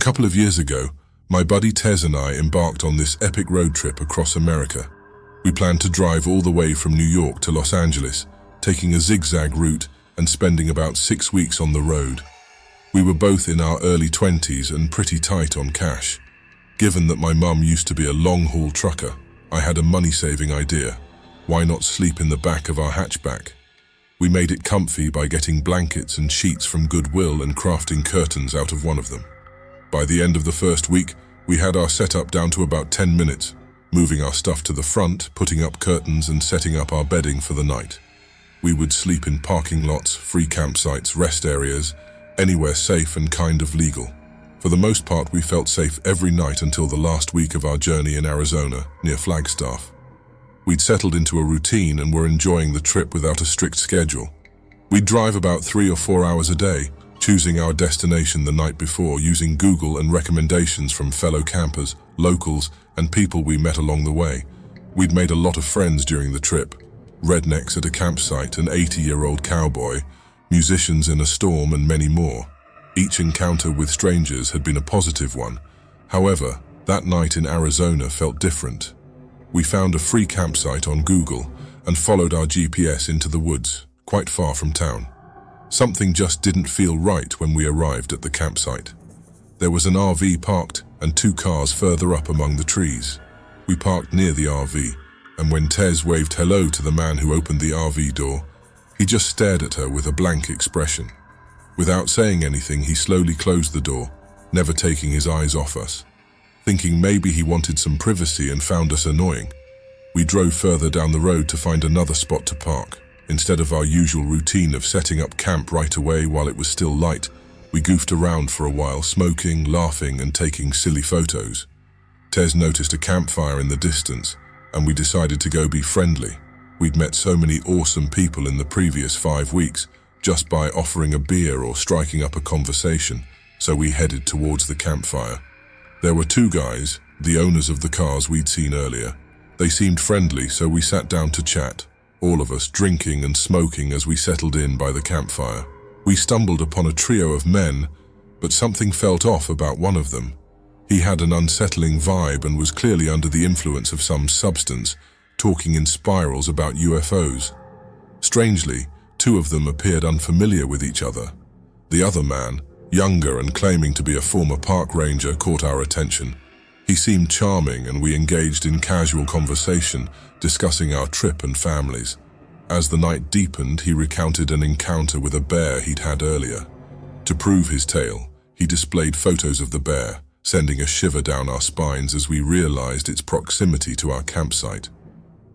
couple of years ago, my buddy Tez and I embarked on this epic road trip across America. We planned to drive all the way from New York to Los Angeles, taking a zigzag route and spending about 6 weeks on the road. We were both in our early 20s and pretty tight on cash. Given that my mum used to be a long-haul trucker, I had a money-saving idea. Why not sleep in the back of our hatchback? We made it comfy by getting blankets and sheets from Goodwill and crafting curtains out of one of them. By the end of the first week, we had our setup down to about 10 minutes, moving our stuff to the front, putting up curtains and setting up our bedding for the night. We would sleep in parking lots, free campsites, rest areas, anywhere safe and kind of legal. For the most part, we felt safe every night until the last week of our journey in Arizona, near Flagstaff. We'd settled into a routine and were enjoying the trip without a strict schedule. We'd drive about 3 or 4 hours a day, choosing our destination the night before, using Google and recommendations from fellow campers, locals, and people we met along the way. We'd made a lot of friends during the trip. Rednecks at a campsite, an 80-year-old cowboy, musicians in a storm, and many more. Each encounter with strangers had been a positive one. However, that night in Arizona felt different. We found a free campsite on Google and followed our GPS into the woods, quite far from town. Something just didn't feel right when we arrived at the campsite. There was an RV parked and 2 cars further up among the trees. We parked near the RV, and when Tez waved hello to the man who opened the RV door, he just stared at her with a blank expression. Without saying anything, he slowly closed the door, never taking his eyes off us. Thinking maybe he wanted some privacy and found us annoying, we drove further down the road to find another spot to park. Instead of our usual routine of setting up camp right away while it was still light, we goofed around for a while, smoking, laughing, and taking silly photos. Tez noticed a campfire in the distance, and we decided to go be friendly. We'd met so many awesome people in the previous 5 weeks, just by offering a beer or striking up a conversation, so we headed towards the campfire. There were 2 guys, the owners of the cars we'd seen earlier. They seemed friendly, so we sat down to chat, all of us drinking and smoking as we settled in by the campfire. We stumbled upon a trio of men, but something felt off about one of them. He had an unsettling vibe and was clearly under the influence of some substance, talking in spirals about UFOs. Strangely, 2 of them appeared unfamiliar with each other. The other man, younger and claiming to be a former park ranger, caught our attention. He seemed charming and we engaged in casual conversation, discussing our trip and families. As the night deepened, he recounted an encounter with a bear he'd had earlier. To prove his tale, he displayed photos of the bear, sending a shiver down our spines as we realized its proximity to our campsite.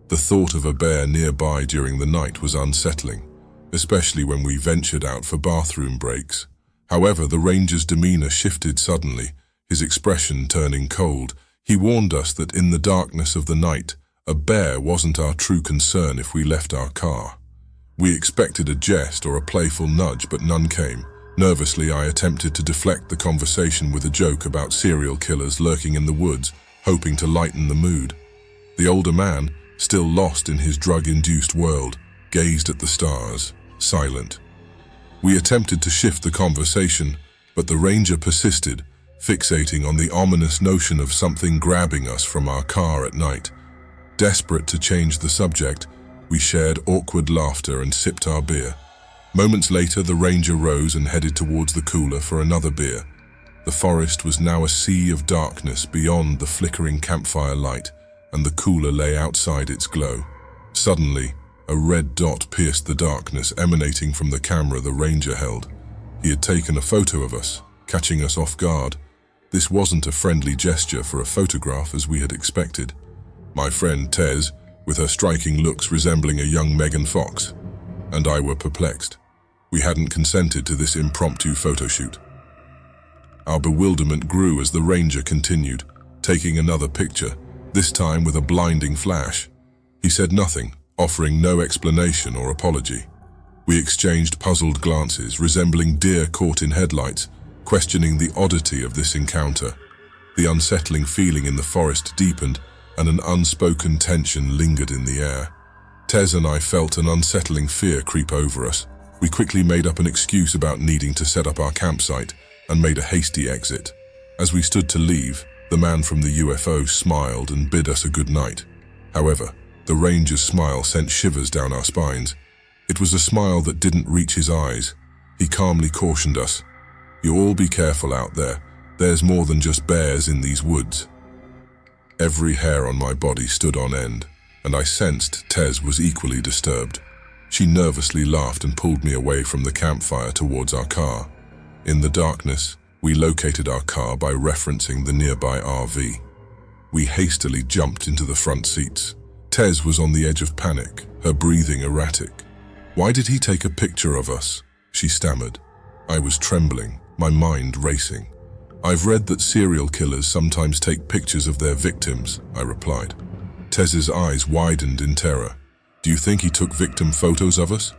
The thought of a bear nearby during the night was unsettling, especially when we ventured out for bathroom breaks. However, the ranger's demeanor shifted suddenly, his expression turning cold. He warned us that in the darkness of the night, a bear wasn't our true concern if we left our car. We expected a jest or a playful nudge, but none came. Nervously, I attempted to deflect the conversation with a joke about serial killers lurking in the woods, hoping to lighten the mood. The older man, still lost in his drug-induced world, gazed at the stars, silent. We attempted to shift the conversation, but the ranger persisted, fixating on the ominous notion of something grabbing us from our car at night. Desperate to change the subject, we shared awkward laughter and sipped our beer. Moments later, the ranger rose and headed towards the cooler for another beer. The forest was now a sea of darkness beyond the flickering campfire light, and the cooler lay outside its glow. Suddenly, a red dot pierced the darkness emanating from the camera the ranger held. He had taken a photo of us, catching us off guard. This wasn't a friendly gesture for a photograph as we had expected. My friend Tez, with her striking looks resembling a young Megan Fox, and I were perplexed. We hadn't consented to this impromptu photo shoot. Our bewilderment grew as the ranger continued, taking another picture, this time with a blinding flash. He said nothing, offering no explanation or apology. We exchanged puzzled glances, resembling deer caught in headlights, questioning the oddity of this encounter. The unsettling feeling in the forest deepened, and an unspoken tension lingered in the air. Tez and I felt an unsettling fear creep over us. We quickly made up an excuse about needing to set up our campsite and made a hasty exit. As we stood to leave, the man from the UFO smiled and bid us a good night. However, the ranger's smile sent shivers down our spines. It was a smile that didn't reach his eyes. He calmly cautioned us, "You all be careful out there. There's more than just bears in these woods." Every hair on my body stood on end, and I sensed Tez was equally disturbed. She nervously laughed and pulled me away from the campfire towards our car. In the darkness, we located our car by referencing the nearby RV. We hastily jumped into the front seats. Tez was on the edge of panic, her breathing erratic. "Why did he take a picture of us?" she stammered. I was trembling, my mind racing. "I've read that serial killers sometimes take pictures of their victims," I replied. Tez's eyes widened in terror. "Do you think he took victim photos of us?"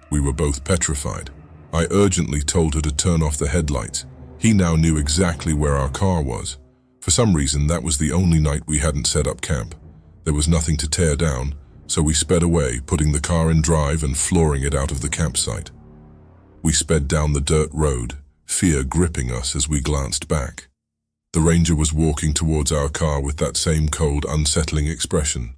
We were both petrified. I urgently told her to turn off the headlights. He now knew exactly where our car was. For some reason, that was the only night we hadn't set up camp. There was nothing to tear down, so we sped away, putting the car in drive and flooring it out of the campsite. We sped down the dirt road, fear gripping us as we glanced back. The ranger was walking towards our car with that same cold, unsettling expression.